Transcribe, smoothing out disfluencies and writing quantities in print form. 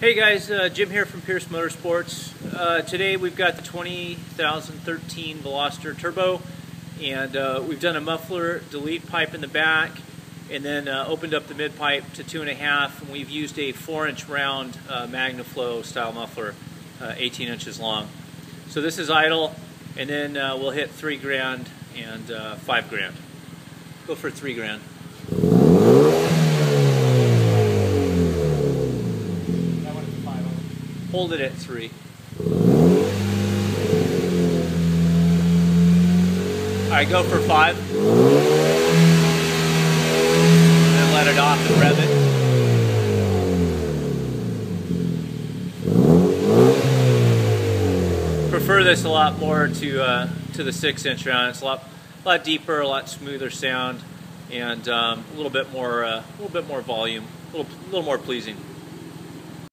Hey guys, Jim here from Piercemotorsports. Today we've got the 2013 Veloster Turbo, and we've done a muffler delete pipe in the back, and then opened up the mid pipe to 2.5, and we've used a 4-inch round MagnaFlow style muffler, 18 inches long. So this is idle, and then we'll hit $3,000 and $5,000. Go for $3,000. Hold it at 3. Alright, go for 5. And then let it off and rev it. Prefer this a lot more to the 6-inch round. It's a lot deeper, a lot smoother sound, and a little bit more volume, a little more pleasing.